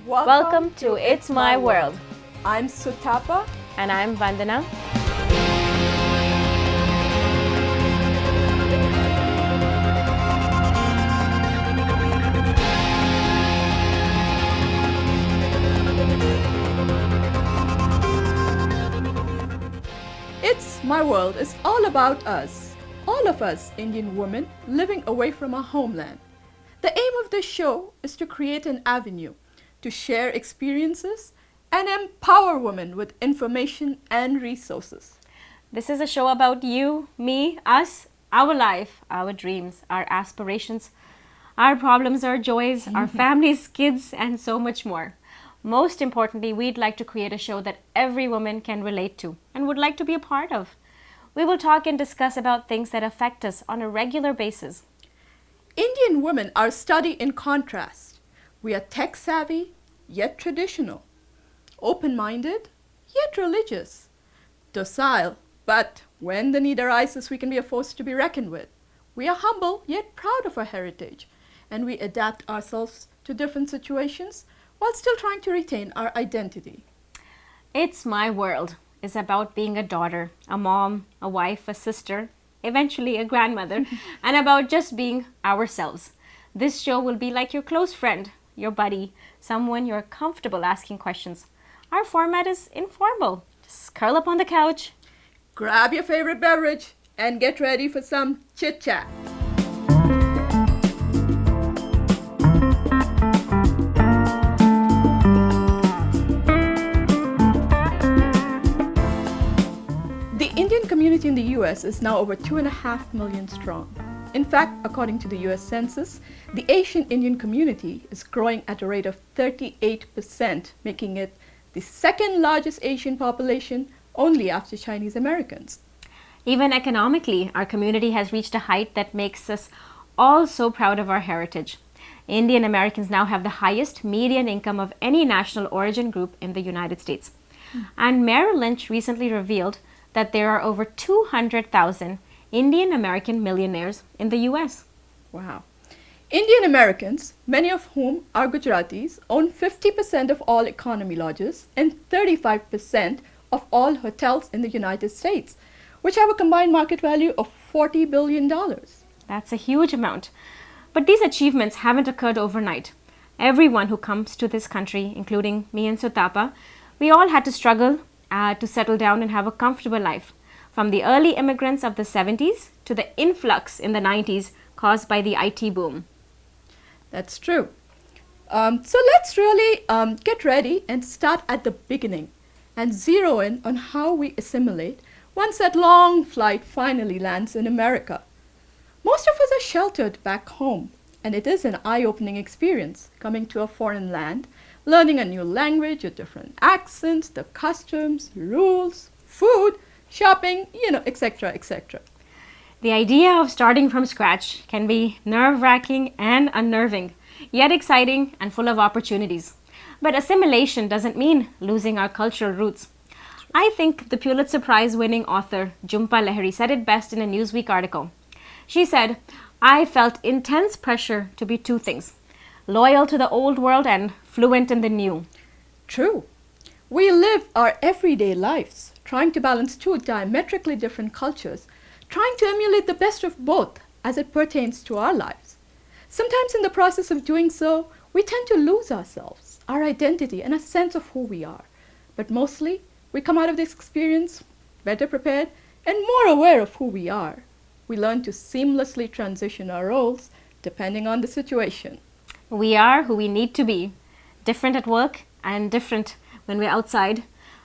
Welcome to It's My World. I'm Sutapa. And I'm Vandana. It's My World is all about us. All of us Indian women living away from our homeland. The aim of this show is to create an avenue to share experiences and empower women with information and resources. This is a show about you, me, us, our life, our dreams, our aspirations, our problems, our joys, our families, kids, and so much more. Most importantly, we'd like to create a show that every woman can relate to and would like to be a part of. We will talk and discuss about things that affect us on a regular basis. Indian women are studied in contrast. We are tech-savvy, yet traditional. Open-minded, yet religious. Docile, but when the need arises, we can be a force to be reckoned with. We are humble, yet proud of our heritage. And we adapt ourselves to different situations while still trying to retain our identity. It's My World is about being a daughter, a mom, a wife, a sister, eventually a grandmother, and about just being ourselves. This show will be like your close friend, your buddy, someone you're comfortable asking questions. Our format is informal. Just curl up on the couch, grab your favorite beverage, and get ready for some chit-chat. The Indian community in the US is now over 2.5 million strong. In fact, according to the US Census, the Asian Indian community is growing at a rate of 38%, making it the second largest Asian population only after Chinese Americans. Even economically, our community has reached a height that makes us all so proud of our heritage. Indian Americans now have the highest median income of any national origin group in the United States. And Merrill Lynch recently revealed that there are over 200,000 Indian American millionaires in the US. Wow. Indian Americans, many of whom are Gujaratis, own 50% of all economy lodges and 35% of all hotels in the United States, which have a combined market value of $40 billion. That's a huge amount. But these achievements haven't occurred overnight. Everyone who comes to this country, including me and Sutapa, we all had to struggle to settle down and have a comfortable life. From the early immigrants of the 70s to the influx in the 90s caused by the IT boom. That's true. So let's really get ready and start at the beginning and zero in on how we assimilate once that long flight finally lands in America. Most of us are sheltered back home, and it is an eye-opening experience coming to a foreign land, learning a new language, a different accents, the customs, rules, food, shopping, etc., etc. The idea of starting from scratch can be nerve-wracking and unnerving, yet exciting and full of opportunities. But assimilation doesn't mean losing our cultural roots. I think the Pulitzer Prize-winning author Jhumpa Lahiri said it best in a Newsweek article. She said, "I felt intense pressure to be two things, loyal to the old world and fluent in the new." True. We live our everyday lives, trying to balance two diametrically different cultures, trying to emulate the best of both as it pertains to our lives. Sometimes in the process of doing so, we tend to lose ourselves, our identity, and a sense of who we are. But mostly, we come out of this experience better prepared and more aware of who we are. We learn to seamlessly transition our roles depending on the situation. We are who we need to be, different at work and different when we're outside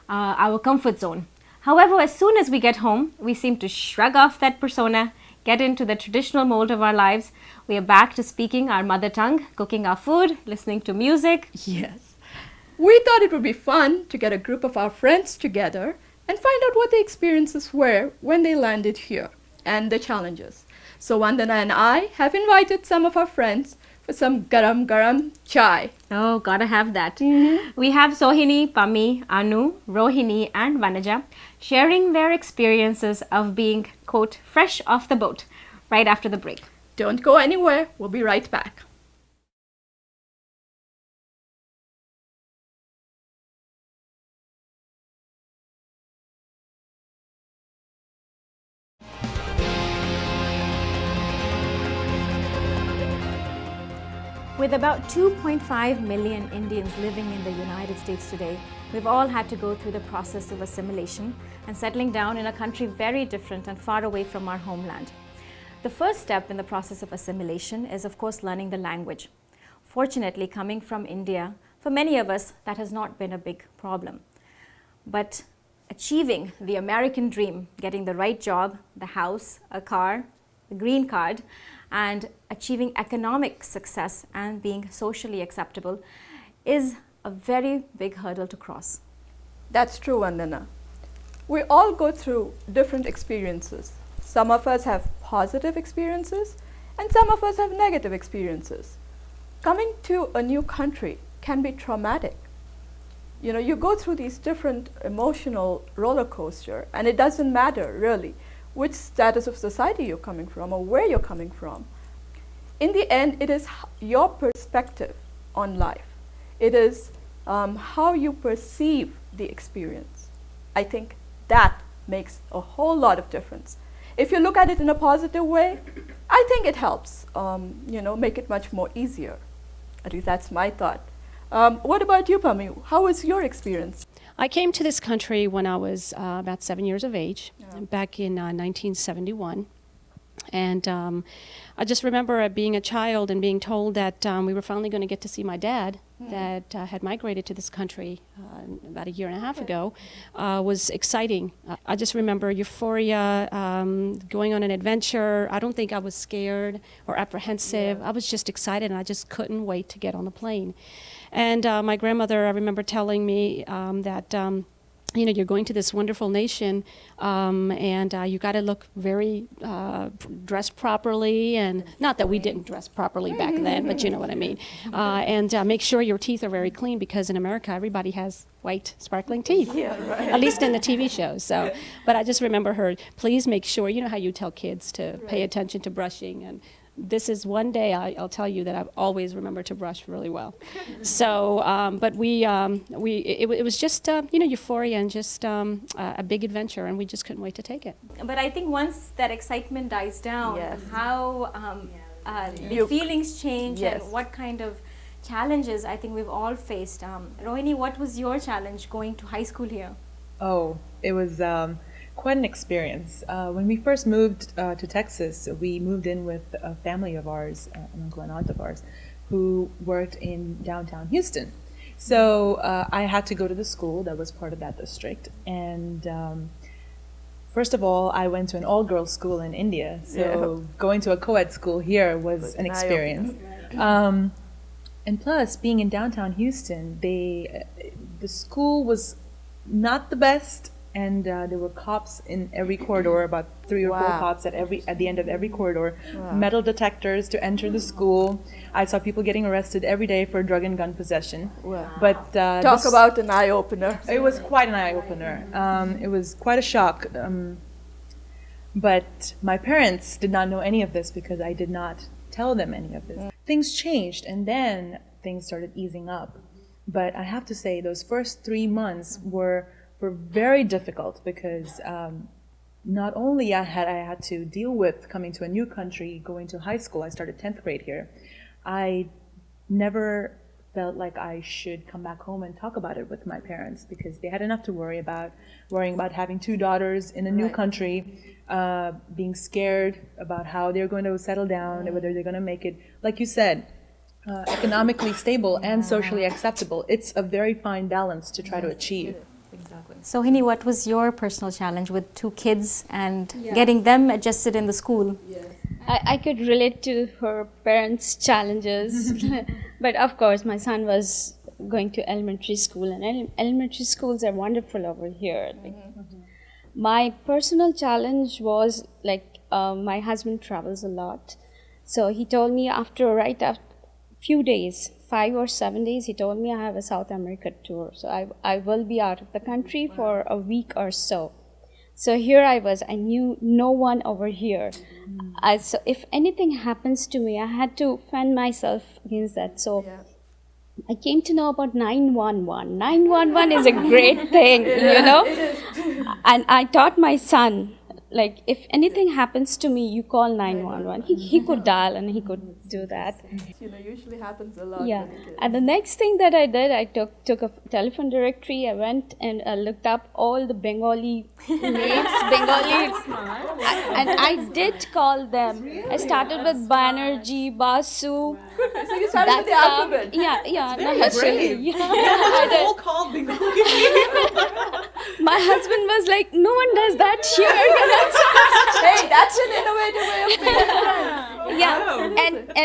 our comfort zone. However, as soon as we get home, we seem to shrug off that persona, get into the traditional mold of our lives. We are back to speaking our mother tongue, cooking our food, listening to music. Yes. We thought it would be fun to get a group of our friends together and find out what the experiences were when they landed here and the challenges. So Vandana and I have invited some of our friends for some garam chai. Oh, gotta have that. We have Sohini, Pami, Anu, Rohini, and Vanaja sharing their experiences of being, quote, fresh off the boat right after the break. Don't go anywhere. We'll be right back. With about 2.5 million Indians living in the United States today, we've all had to go through the process of assimilation and settling down in a country very different and far away from our homeland. The first step in the process of assimilation is, of course, learning the language. Fortunately, coming from India, for many of us, that has not been a big problem. But achieving the American dream, getting the right job, the house, a car, the green card, and achieving economic success and being socially acceptable is a very big hurdle to cross. That's true, Vandana. We all go through different experiences. Some of us have positive experiences and some of us have negative experiences. Coming to a new country can be traumatic. You know, you go through these different emotional roller coaster, and it doesn't matter really which status of society you're coming from or where you're coming from. In the end, it is your perspective on life. It is how you perceive the experience. I think that makes a whole lot of difference. If you look at it in a positive way, I think it helps, make it much more easier. At least that's my thought. What about you, Pami? How was your experience? I came to this country when I was about 7 years of age, back in 1971. And I just remember being a child and being told that we were finally going to get to see my dad, that had migrated to this country about a year and a half ago, was exciting. I just remember euphoria, going on an adventure. I don't think I was scared or apprehensive. I was just excited, and I just couldn't wait to get on the plane. And my grandmother, I remember telling me that you're going to this wonderful nation, and you got to look very dressed properly, and not that we didn't dress properly back then, but you know what I mean. And make sure your teeth are very clean, because in America everybody has white, sparkling teeth, at least in the TV shows. So, but I just remember her, please make sure, you know how you tell kids to pay attention to brushing, and this is one day I'll tell you that I've always remembered to brush really well. So, but it was just euphoria and just a big adventure, and we just couldn't wait to take it. But I think once that excitement dies down, how the feelings change and what kind of challenges I think we've all faced. Rohini, what was your challenge going to high school here? Oh, it was quite an experience. When we first moved to Texas, we moved in with a family of ours, an uncle and aunt of ours, who worked in downtown Houston. So I had to go to the school that was part of that district. And first of all, I went to an all-girls school in India. So going to a co-ed school here was an experience. And plus, being in downtown Houston, the school was not the best. And there were cops in every corridor, about 3 or 4 cops at the end of every corridor, metal detectors to enter the school. I saw people getting arrested every day for drug and gun possession. But talk about an eye-opener. It was quite an eye-opener. It was quite a shock. But my parents did not know any of this because I did not tell them any of this. Things changed, and then things started easing up. But I have to say, those first 3 months were very difficult, because not only I had to deal with coming to a new country, going to high school. I started 10th grade here. I never felt like I should come back home and talk about it with my parents, because they had enough to worrying about having 2 daughters in a new country, being scared about how they're going to settle down, whether they're going to make it, like you said, economically stable and socially acceptable. It's a very fine balance to try to achieve. Exactly. So, Hini, what was your personal challenge with 2 kids and getting them adjusted in the school? I could relate to her parents' challenges, but of course my son was going to elementary school, and elementary schools are wonderful over here. My personal challenge was my husband travels a lot, so he told me after few days, 5 or 7 days, he told me I have a South America tour. So I will be out of the country for a week or so. So here I was, I knew no one over here. So if anything happens to me, I had to fend myself against that. So I came to know about 911. 911 is a great thing, you know. And I taught my son like if anything happens to me, you call 911. He could dial and he could do that. Usually happens a lot. Yeah. when it is. And the next thing that I did, I took a telephone directory. I went and looked up all the Bengali names, and I did call them. I started with Banerjee, Basu. So you started with the alphabet. Yeah, no, actually, yeah, I did. All called Bengali. My husband was like, "No one does that here." Hey, that's an innovative way of being friends. Yeah, and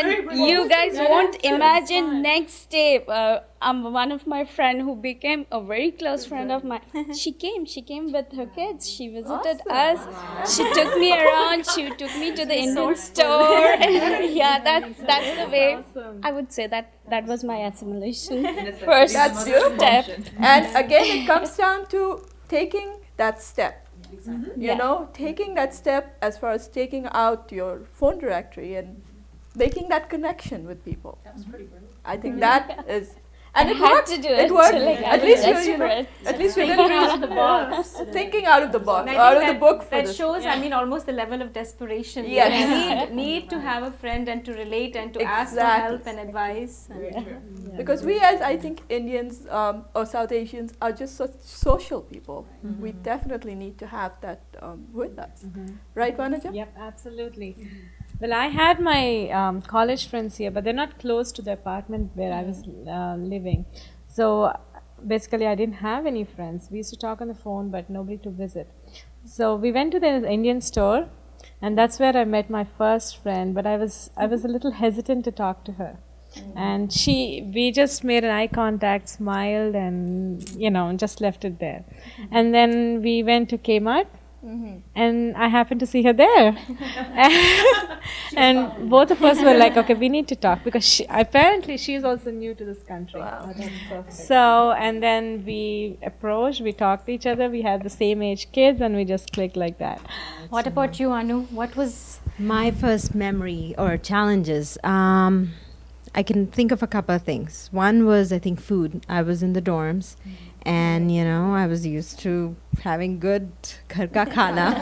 you guys won't imagine. Next day, one of my friend who became a very close friend of mine. She came with her kids. She visited us. She took me around. She took me to the Indian store. Yeah, that's the way. I would say that was my assimilation first That's beautiful. step. And again, it comes down to taking that step. You know, taking that step as far as taking out your phone directory and making that connection with people. That's pretty brilliant. I think that is, and it had worked. to do It it. worked. Like, I At was least you know, desperate. at least you didn't out of the box. thinking out of the box, And I out think of the book for that this. shows, I mean, almost the level of desperation. Yes. You need to have a friend and to relate and to ask for Exactly. help and advice. And Because we, as I think Indians or South Asians, are just such social people. We definitely need to have that with us, right, Vanaja? Yep, absolutely. Well, I had my college friends here, but they're not close to the apartment where I was living. So basically, I didn't have any friends. We used to talk on the phone, but nobody to visit. So we went to the Indian store, and that's where I met my first friend. But I was a little hesitant to talk to her. And we just made an eye contact, smiled, and just left it there. And then we went to Kmart, and I happened to see her there. And both of us were like, okay, we need to talk, because apparently she's also new to this country. So, and then we approached, we talked to each other, we had the same age kids, and we just clicked like that. what about you, Anu? What was My first memory or challenges, I can think of a couple of things. One was, I think, food. I was in the dorms, and I was used to having good ghar ka khana,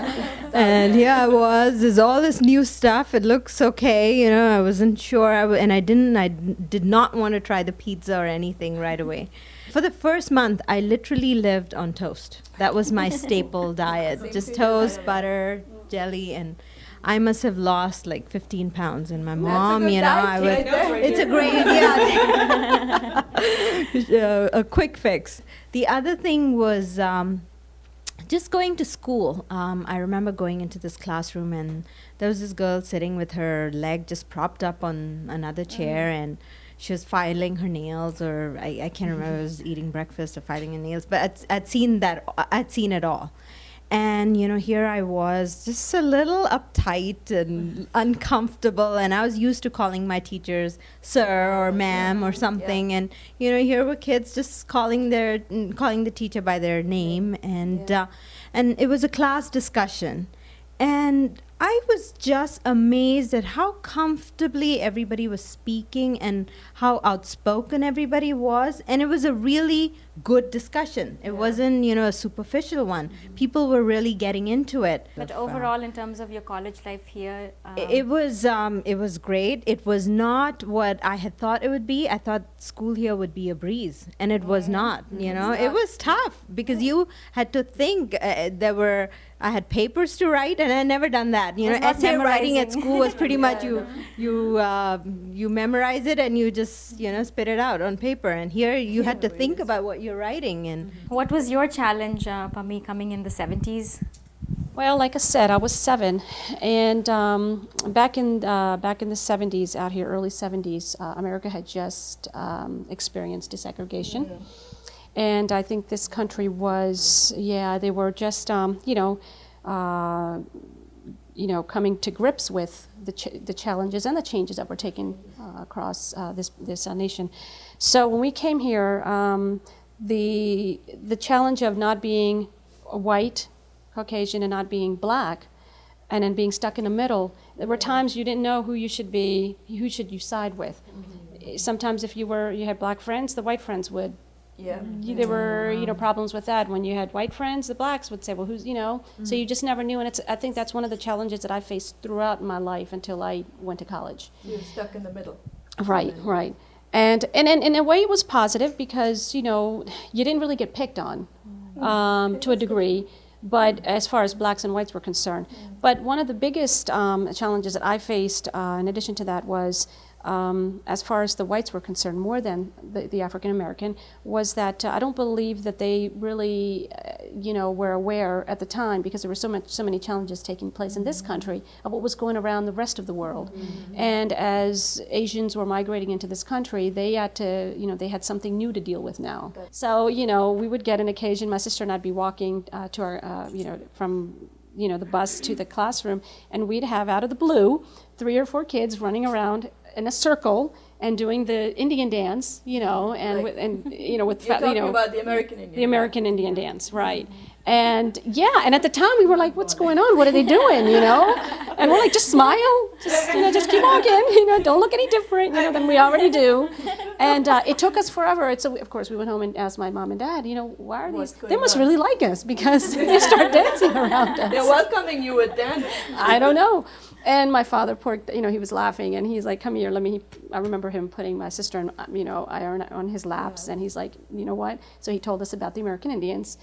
and here I was. There's all this new stuff. It looks okay, I wasn't sure, and I did not want to try the pizza or anything right away. For the first month, I literally lived on toast. That was my staple diet, just toast, butter, jelly, and I must have lost like 15 pounds. And my mom, it's a great, a quick fix. The other thing was just going to school. I remember going into this classroom, and there was this girl sitting with her leg just propped up on another chair, and she was filing her nails, or I can't remember, I was eating breakfast or filing her nails, but I'd seen it all. And, here I was just a little uptight and uncomfortable. And I was used to calling my teachers sir or ma'am or something. And, here were kids just calling the teacher by their name. And it was a class discussion. And I was just amazed at how comfortably everybody was speaking and how outspoken everybody was. And it was a really good discussion. It wasn't, a superficial one. People were really getting into it. But overall, in terms of your college life here, It was great. It was not what I had thought it would be. I thought school here would be a breeze, and it was not. It was tough because you had to think. I had papers to write, and I had never done that. not Essay writing at memorizing. school was pretty much you memorize it and you just spit it out on paper. And here you had to think about what you're writing. And what was your challenge, Pami, coming in the 70s? Well, like I said, I was 7, and back in the 70s, out here, early 70s, America had just experienced desegregation, and I think this country was, they were just, coming to grips with the challenges and the changes that were taking across this nation. So when we came here, the challenge of not being white, Caucasian, and not being black, and then being stuck in the middle, there were times you didn't know who you should you side with. Sometimes if you had black friends, the white friends would Yeah. there were problems with that. When you had white friends, the blacks would say, well, who's so you just never knew. And I think that's one of the challenges that I faced throughout my life until I went to college. You're stuck in the middle. Right. And in a way it was positive because you didn't really get picked on to a degree, but as far as blacks and whites were concerned. But one of the biggest challenges that I faced in addition to that was as far as the whites were concerned, more than the African American, was that I don't believe that they really, were aware at the time, because there were so many challenges taking place in this country, of what was going around the rest of the world. And as Asians were migrating into this country, they had to, they had something new to deal with now. So, we would get an occasion. My sister and I'd be walking to our, from the bus to the classroom, and we'd have, out of the blue, 3 or 4 kids running around in a circle and doing the Indian dance, and with You're talking about the American Indian. the American Indian dance, right? And and at the time we were like, what's going on? What are they doing? And we're like, just smile, just keep walking, don't look any different, than we already do. And it took us forever. So of course we went home and asked my mom and dad, why are these? They must really like us because they start dancing around us. They're welcoming you with dance. I don't know. And my father, he was laughing, and he's like, come here, I remember him putting my sister and, iron on his laps, and he's like, you know what? So he told us about the American Indians.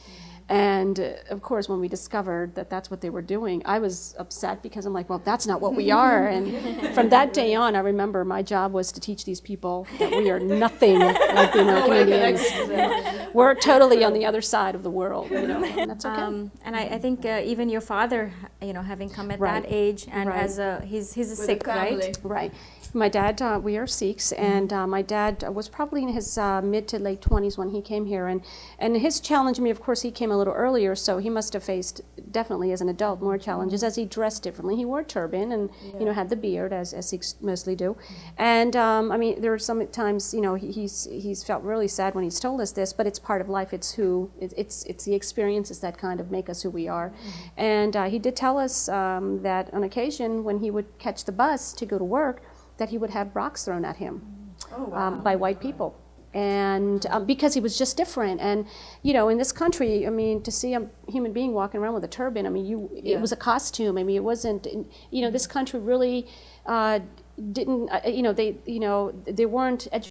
And of course, when we discovered that that's what they were doing, I was upset because I'm like, well, that's not what we are. And from that day on, I remember my job was to teach these people that we are nothing like the American Indians. We're totally on the other side of the world, and that's okay. And I think even your father, having come at Right. that age, and Right. as he's a With Sikh, the family. right? Right. My dad, we are Sikhs, and my dad was probably in his mid to late 20s when he came here. And his challenge, of course, he came a little earlier, so he must have faced, definitely as an adult, more challenges as he dressed differently. He wore a turban and, had the beard, as Sikhs mostly do. And, there were some times, he's felt really sad when he's told us this, but it's part of life. It's it's the experiences that kind of make us who we are. And he did tell us that on occasion when he would catch the bus to go to work, that he would have rocks thrown at him by white people. And because he was just different. And, in this country, to see a human being walking around with a turban, it was a costume. It wasn't, this country really didn't, they weren't educated